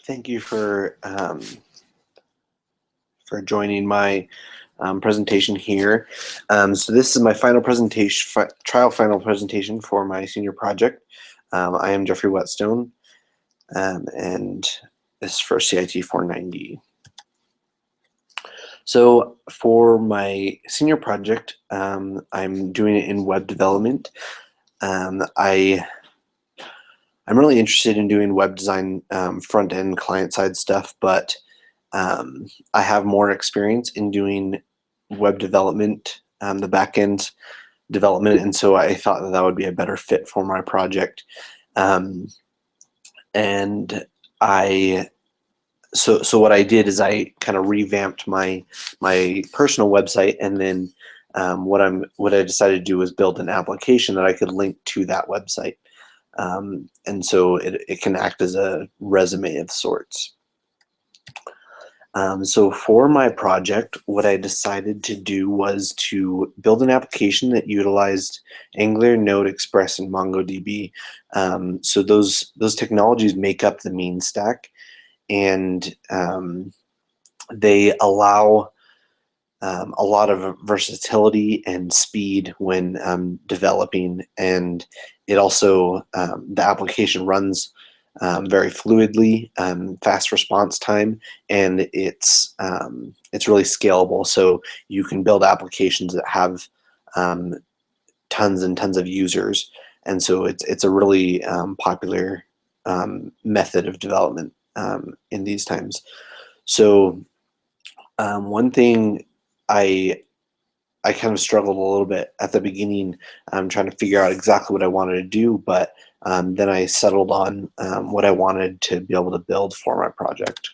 Thank you for joining my presentation here. So this is my final presentation, trial final presentation for my senior project. I am Jeffrey Whetstone, and this is for CIT 490. So for my senior project, I'm doing it in web development. I'm really interested in doing web design, front-end, client-side stuff, but I have more experience in doing web development, the back-end development, and so I thought that would be a better fit for my project. And so what I did is I kind of revamped my personal website, and then what I decided to do was build an application that I could link to that website. And so it can act as a resume of sorts. So for my project, what I decided to do was to build an application that utilized Angular, Node, Express, and MongoDB. So those technologies make up the mean stack, and they allow a lot of versatility and speed when developing, and it also the application runs very fluidly, fast response time, and it's really scalable. So you can build applications that have tons and tons of users, and so it's a really popular method of development in these times. So one thing I kind of struggled a little bit at the beginning, trying to figure out exactly what I wanted to do, but then I settled on what I wanted to be able to build for my project.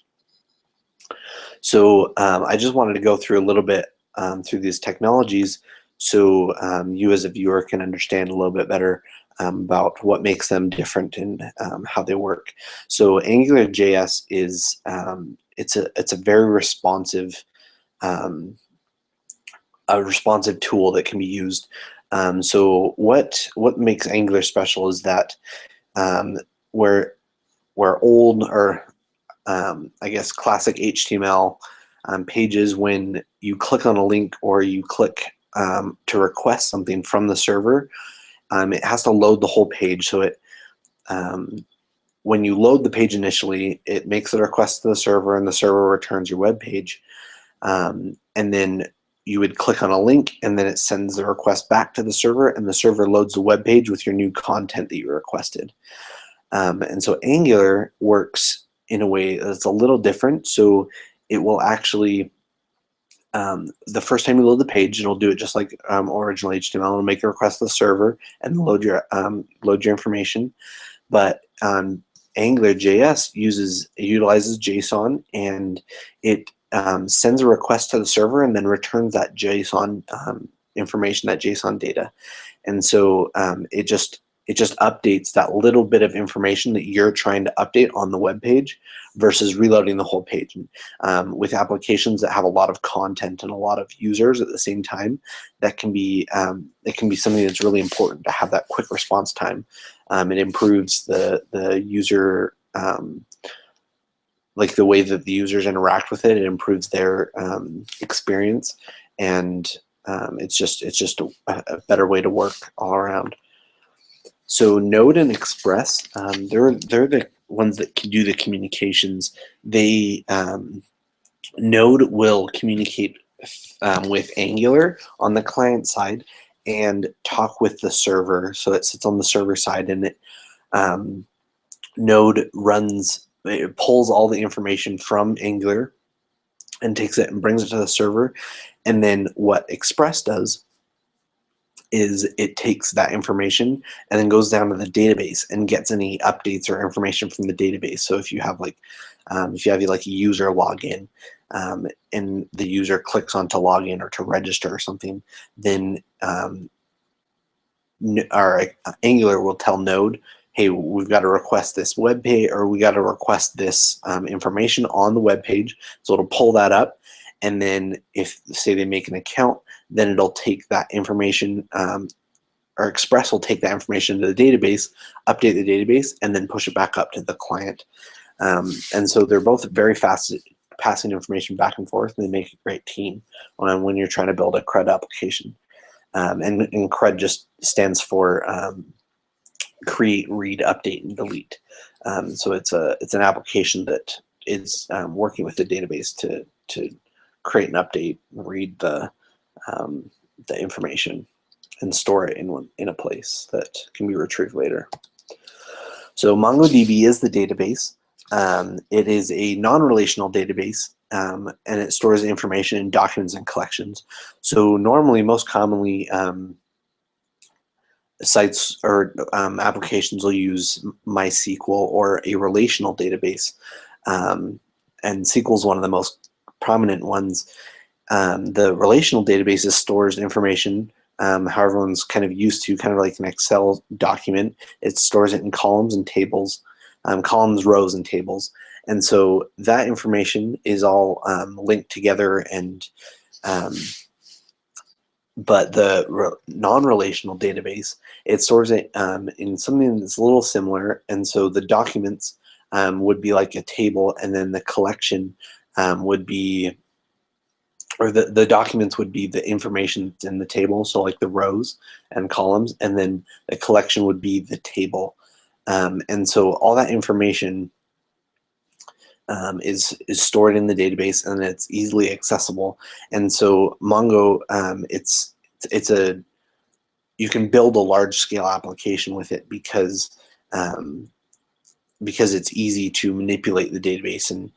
So I just wanted to go through a little bit through these technologies, so you as a viewer can understand a little bit better about what makes them different and how they work. So AngularJS is it's a very responsive tool that can be used. So what makes Angular special is that where old, or I guess classic HTML pages, when you click on a link or you click to request something from the server, it has to load the whole page. So when you load the page initially, it makes a request to the server, and the server returns your web page. And then you would click on a link, and then it sends the request back to the server, and the server loads the web page with your new content that you requested. And so Angular works in a way that's a little different. So it will actually, the first time you load the page, it'll do it just like original HTML. It'll make a request to the server and load your information. But AngularJS utilizes JSON, and it sends a request to the server and then returns that JSON information, that JSON data. And so it just updates that little bit of information that you're trying to update on the web page versus reloading the whole page. With applications that have a lot of content and a lot of users at the same time, that can be it can be something that's really important to have that quick response time. It improves the user, like the way that the users interact with it. It improves their experience, and it's just a better way to work all around. So Node and Express, they're the ones that can do the communications. They Node will communicate with Angular on the client side and talk with the server. So it sits on the server side, and it Node it pulls all the information from Angular and takes it and brings it to the server. And then what Express does is it takes that information and then goes down to the database and gets any updates or information from the database. So if you have like a user login, and the user clicks on to login or to register or something, then our Angular will tell Node, hey, we've got to request this web page, or we got to request this information on the web page. So it'll pull that up, and then if, say, they make an account, then it'll take that information, or Express will take that information to the database, update the database, and then push it back up to the client. And so they're both very fast at passing information back and forth, and they make a great team when you're trying to build a CRUD application. And CRUD just stands for create, read, update, and delete. So it's an application that is working with the database to create an update, read the information, and store it in a place that can be retrieved later. So MongoDB is the database. It is a non-relational database, and it stores information in documents and collections. So normally, most commonly, sites or applications will use MySQL or a relational database, and SQL is one of the most prominent ones. The relational database stores information how everyone's kind of used to, kind of like an Excel document. It stores it in columns and tables, columns, rows, and tables. And so that information is all linked together, and but the non-relational database, it stores it in something that's a little similar. And so the documents would be like a table, and then the collection would be, or the documents would be the information that's in the table, so like the rows and columns, and then the collection would be the table. And so all that information is stored in the database, and it's easily accessible. And so Mongo, you can build a large scale application with it because it's easy to manipulate the database and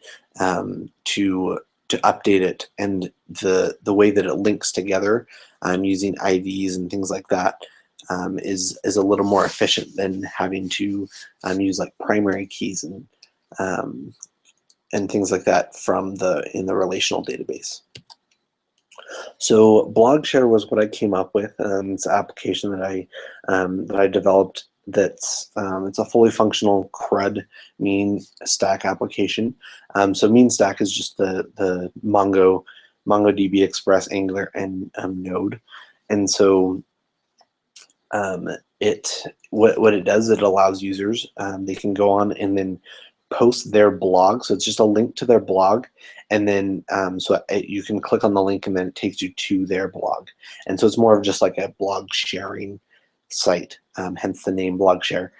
to update it, and the way that it links together using IDs and things like that is a little more efficient than having to use like primary keys and things like that in the relational database. So BlogShare was what I came up with. It's an application that I developed. It's a fully functional CRUD mean stack application. So mean stack is just the MongoDB, Express, Angular, and Node. And so what it does, it allows users, they can go on and then post their blog. So it's just a link to their blog, and then you can click on the link, and then it takes you to their blog. And so it's more of just like a blog sharing site, hence the name BlogShare.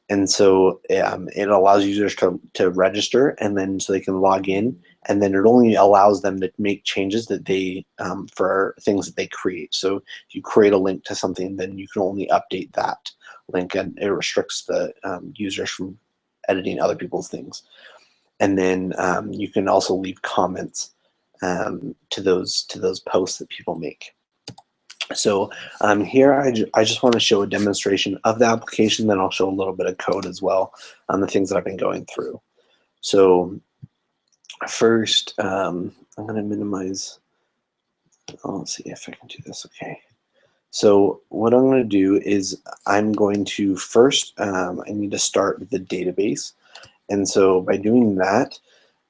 And so it allows users to register, and then so they can log in, and then it only allows them to make changes that they for things that they create. So if you create a link to something, then you can only update that link, and it restricts the users from editing other people's things. And then you can also leave comments to those posts that people make. So here I just want to show a demonstration of the application, then I'll show a little bit of code as well on the things that I've been going through. So first, I'm going to minimize. Let's see if I can do this. Okay. So what I'm going to do is I'm going to first, I need to start with the database. And so by doing that,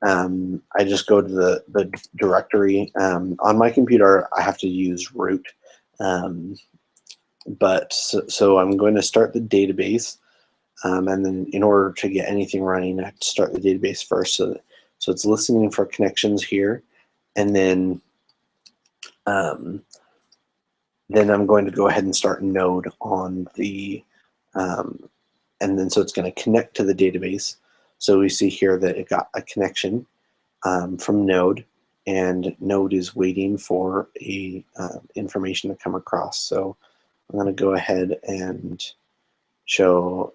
I just go to the directory. On my computer, I have to use root. So I'm going to start the database, and then in order to get anything running, I have to start the database first. So it's listening for connections here, and then I'm going to go ahead and start Node on the, and then so it's going to connect to the database. So we see here that it got a connection from Node, and Node is waiting for a information to come across. So I'm going to go ahead and show.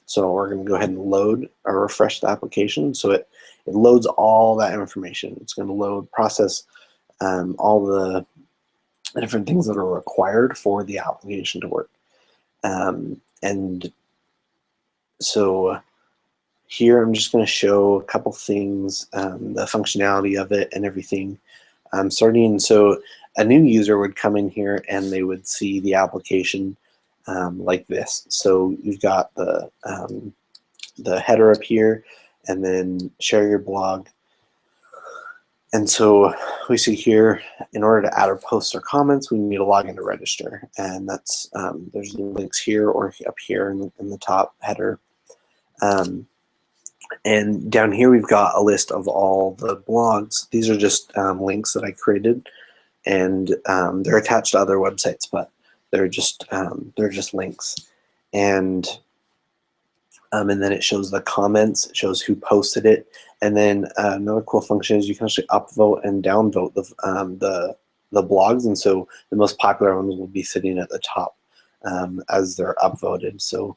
So we're going to go ahead and load or refresh the application. So it loads all that information. It's going to load, process all the different things that are required for the application to work. And so here I'm just going to show a couple things, the functionality of it and everything. So a new user would come in here and they would see the application like this. So you've got the header up here, and then share your blog. And so we see here, in order to add or post our comments, we need to log in to register. And that's there's links here or up here in the top header. And down here we've got a list of all the blogs. These are just links that I created, and they're attached to other websites, but they're just links. And then it shows the comments, it shows who posted it, and then another cool function is you can actually upvote and downvote the blogs, and so the most popular ones will be sitting at the top as they're upvoted. So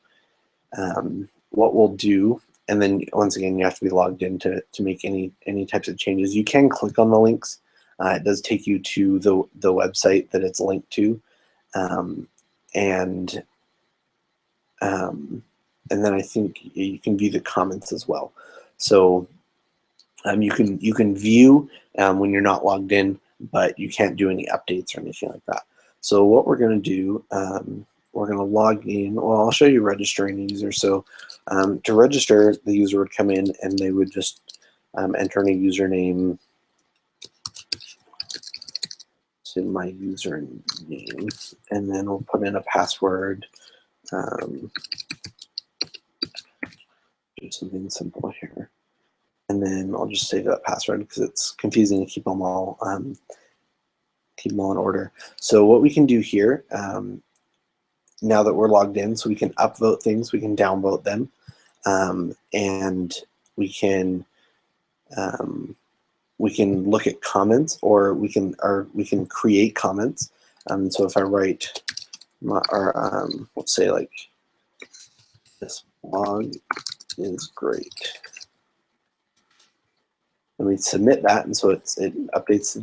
what we'll do, and then once again you have to be logged in to make any types of changes. You can click on the links. It does take you to the website that it's linked to, and then I think you can view the comments as well. So you can view when you're not logged in, but you can't do any updates or anything like that. So what we're going to do, we're going to log in. Well, I'll show you registering a user. So to register, the user would come in and they would just enter in a username. To my username, and then we'll put in a password. Do something simple here, and then I'll just save that password because it's confusing to keep them all in order. So what we can do here, now that we're logged in, so we can upvote things, we can downvote them, and we can look at comments, or we can create comments. So if I write, let's say like, this blog is great, and we submit that, and so it updates to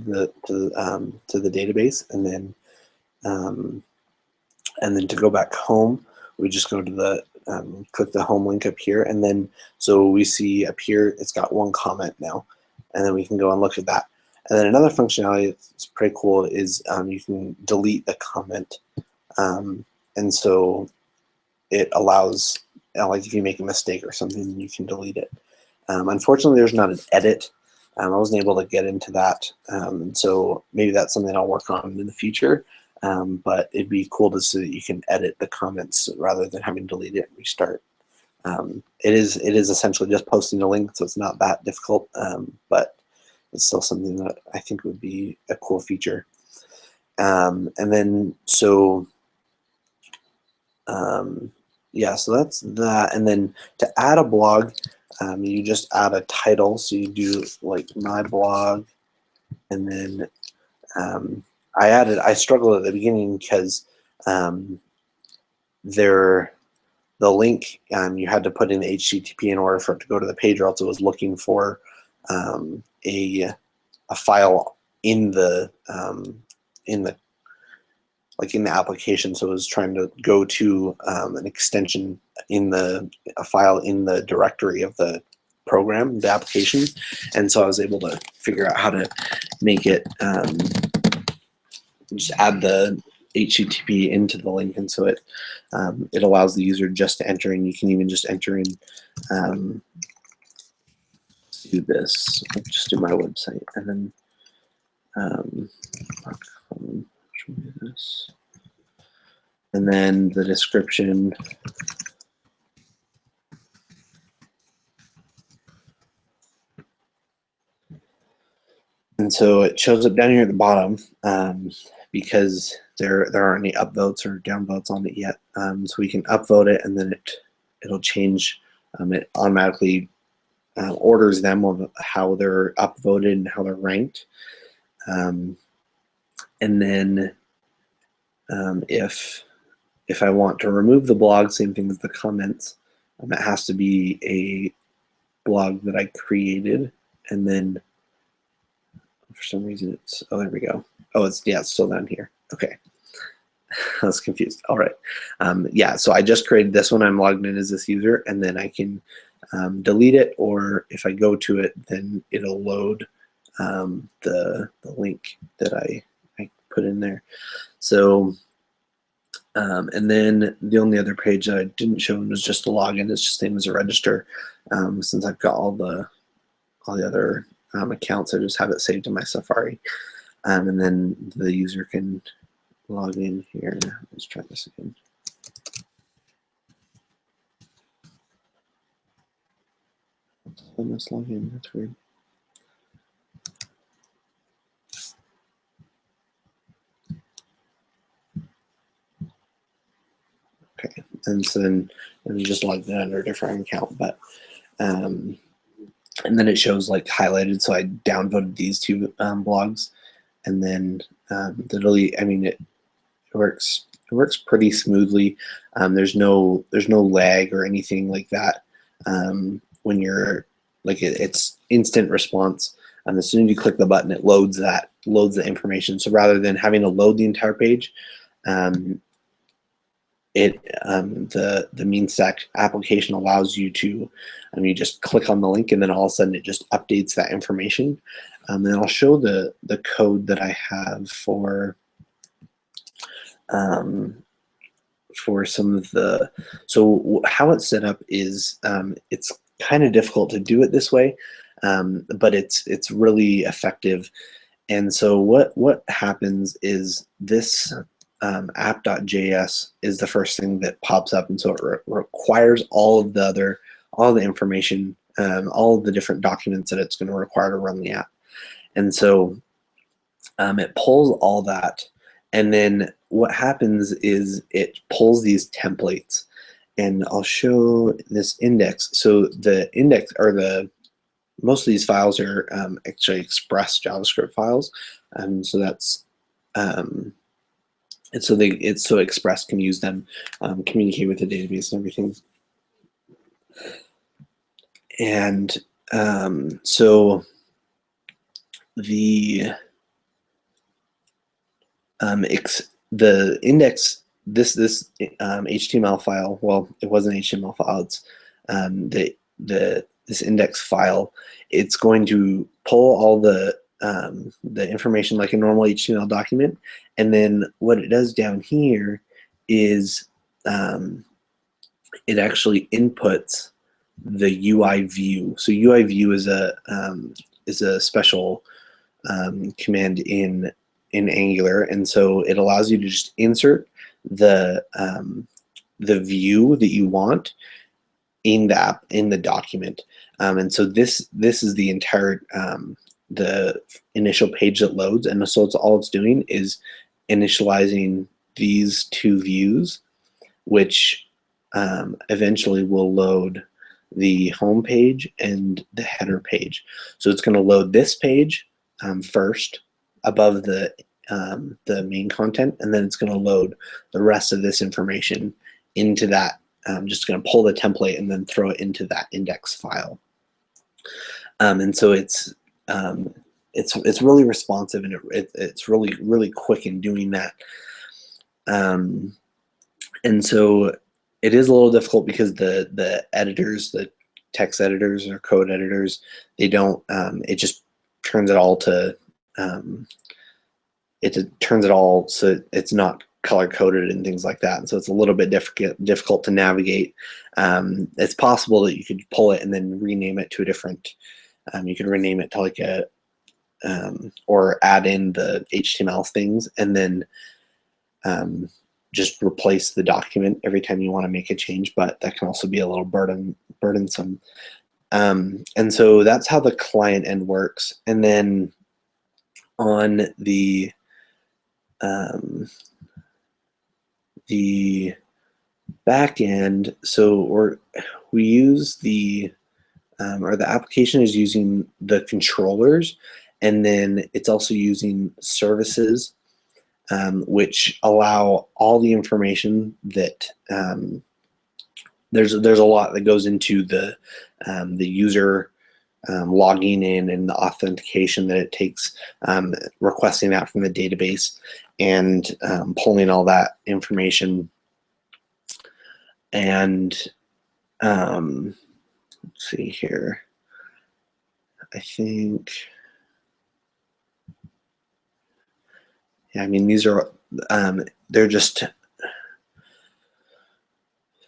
the database, and then to go back home, we just go to the click the home link up here, and then so we see up here it's got one comment now, and then we can go and look at that. And then another functionality that's pretty cool is you can delete the comment, and so it allows, like if you make a mistake or something, you can delete it. Unfortunately, there's not an edit. I wasn't able to get into that, so maybe that's something I'll work on in the future. But it'd be cool to see that you can edit the comments rather than having to delete it and restart. It is essentially just posting a link, so it's not that difficult, but it's still something that I think would be a cool feature. And then so yeah, so that's that. And then to add a blog, you just add a title. So you do like my blog, and then I struggled at the beginning because the link, you had to put in the HTTP in order for it to go to the page, or else it was looking for a file in the application. So it was trying to go to an extension in a file in the directory of the program, the application, and so I was able to figure out how to make it just add the HTTP into the link, and so it allows the user just to enter in. You can even just enter in, do this, just do my website, and then do this, and then the description. And so it shows up down here at the bottom because there aren't any upvotes or downvotes on it yet. So we can upvote it, and then it'll change. It automatically orders them of how they're upvoted and how they're ranked. And then if I want to remove the blog, same thing as the comments. It has to be a blog that I created, and then for some reason it's, oh, there we go. Oh, it's still down here. Okay. I was confused. All right. Yeah, so I just created this one. I'm logged in as this user, and then I can delete it, or if I go to it, then it'll load the link that I put in there. So, and then the only other page that I didn't show was just a login. It's just same as a register. Since I've got all the other accounts, I just have it saved in my Safari, and then the user can log in here. Let's try this again. I must log in. That's weird. Okay, and so then you just log in under a different account, but and then it shows like highlighted. So I downvoted these two blogs, and then the delete. I mean, it works. It works pretty smoothly. There's no lag or anything like that. When you're like it's instant response. As soon as you click the button, it loads the information. So rather than having to load the entire page, the MeanStack application allows you to, you just click on the link, and then all of a sudden it just updates that information. And I'll show the code that I have for some of the. So how it's set up is it's kind of difficult to do it this way, but it's really effective. And so what happens is this app.js is the first thing that pops up, and so it requires all the information, all of the different documents that it's going to require to run the app. And so it pulls all that, and then what happens is it pulls these templates. And I'll show this index. So the index, or most of these files are actually Express JavaScript files. So that's and so Express can use them, communicate with the database and everything. And so the index, this HTML file, well, it wasn't an HTML file, it's this index file. It's going to pull all the information like a normal HTML document, and then what it does down here is it actually inputs the UI view. So UI view is a special command in Angular, and so it allows you to just insert the view that you want in the document. And so this is the entire the initial page that loads, and so all it's doing is initializing these two views, which eventually will load the home page and the header page. So it's going to load this page first above the main content, and then it's going to load the rest of this information into that. Just going to pull the template and then throw it into that index file. And so it's really responsive, and it's really quick in doing that. And so it is a little difficult because the editors, the text editors or code editors, they don't. It just turns it all to. It turns it all so it's not color coded and things like that, and so it's a little bit difficult to navigate. It's possible that you could pull it and then rename it to a different. You could rename it to like a or add in the HTML things, and then just replace the document every time you want to make a change, but that can also be a little burdensome. And so that's how the client end works. And then on the back end, so we use the or the application is using the controllers, and then it's also using services, which allow all the information that there's a lot that goes into the user logging in and the authentication that it takes, requesting that from the database, and pulling all that information. And let's see here. I think, yeah, I mean, these are, they're just,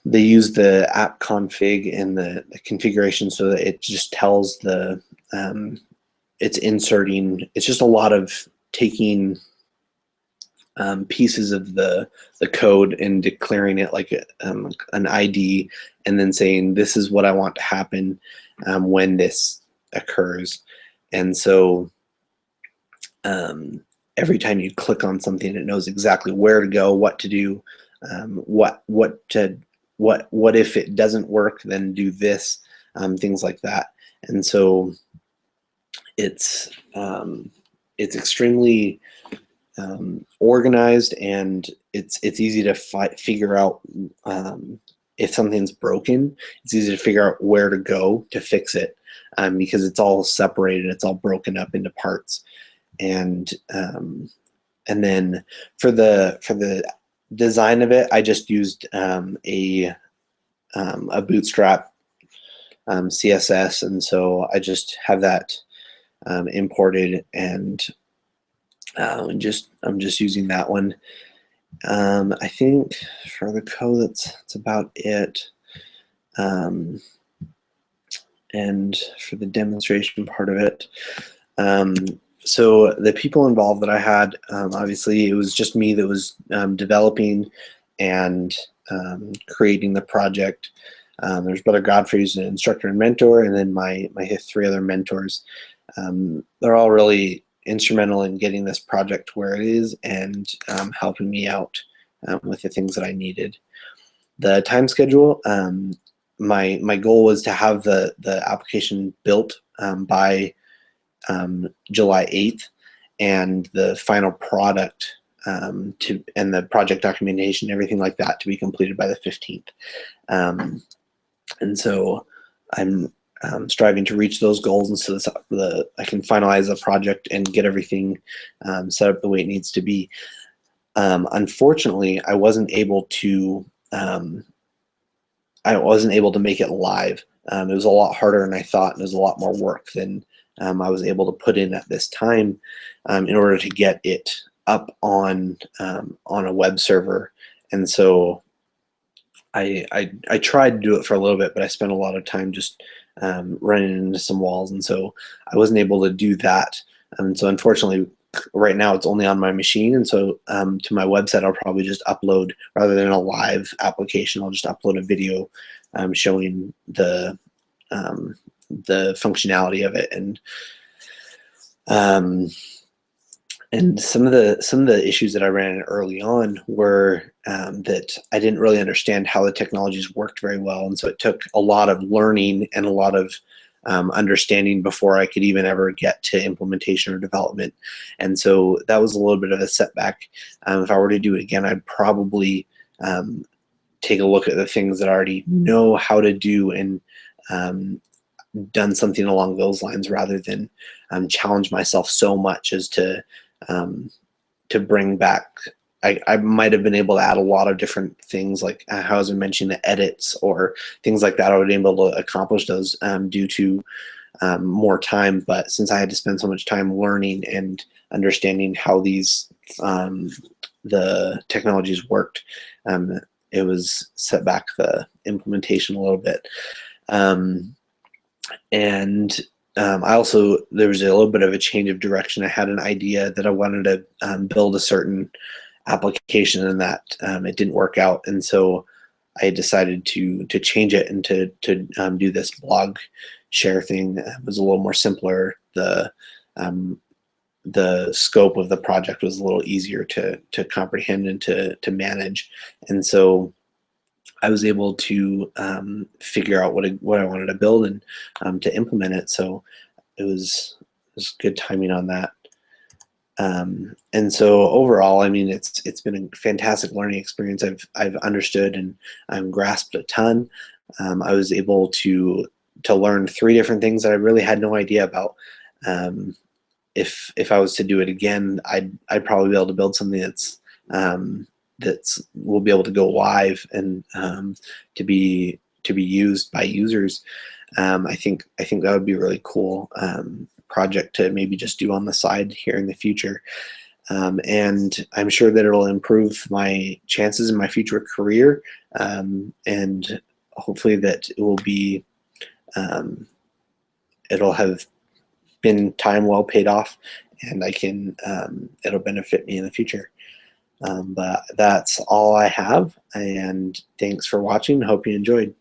they use the app config and the configuration so that it just tells the, it's inserting, it's just a lot of taking pieces of the code and declaring it like an ID, and then saying this is what I want to happen when this occurs. And so every time you click on something, it knows exactly where to go, what to do, what if it doesn't work, then do this, things like that. And so it's extremely organized, and it's easy to figure out if something's broken. It's easy to figure out where to go to fix it, because it's all separated, it's all broken up into parts. And then for the design of it, I just used a Bootstrap CSS, and so I just have that imported, and I'm just using that one. I think for the code, that's about it. And for the demonstration part of it, so the people involved that I had, obviously it was just me that was developing and creating the project. There's Brother Godfrey, who's an instructor and mentor, and then my 3 other mentors. They're all really instrumental in getting this project where it is, and helping me out with the things that I needed. The time schedule, my goal was to have the application built by July 8th, and the final product and the project documentation, everything like that, to be completed by the 15th. And so I'm striving to reach those goals, and so I can finalize the project and get everything set up the way it needs to be. Unfortunately, I wasn't able to make it live. It was a lot harder than I thought, and it was a lot more work than I was able to put in at this time in order to get it up on a web server. And so I tried to do it for a little bit, but I spent a lot of time just running into some walls, and so I wasn't able to do that. And so unfortunately, right now it's only on my machine, and so to my website I'll probably just upload, rather than a live application, I'll just upload a video showing the functionality of it. And some of the issues that I ran into early on were that I didn't really understand how the technologies worked very well, and so it took a lot of learning and a lot of understanding before I could even ever get to implementation or development. And so that was a little bit of a setback. If I were to do it again, I'd probably take a look at the things that I already know how to do, and done something along those lines, rather than challenge myself so much as to bring back. I might have been able to add a lot of different things, like how I was mentioning the edits or things like that. I would be able to accomplish those due to more time. But since I had to spend so much time learning and understanding how these the technologies worked, it was set back the implementation a little bit. And I also, there was a little bit of a change of direction. I had an idea that I wanted to build a certain application, and that it didn't work out. And so I decided to change it and to do this blog share thing. It was a little more simpler. The scope of the project was a little easier to comprehend and to manage. And so I was able to figure out what I wanted to build and to implement it. So it was good timing on that. And so overall, I mean, it's been a fantastic learning experience. I've understood and I've grasped a ton. I was able to learn 3 different things that I really had no idea about. If I was to do it again, I'd probably be able to build something that's will be able to go live and to be used by users. I think that would be a really cool project to maybe just do on the side here in the future. And I'm sure that it'll improve my chances in my future career, and hopefully that it will be it'll have been time well paid off, and I can it'll benefit me in the future. But that's all I have, and thanks for watching. Hope you enjoyed.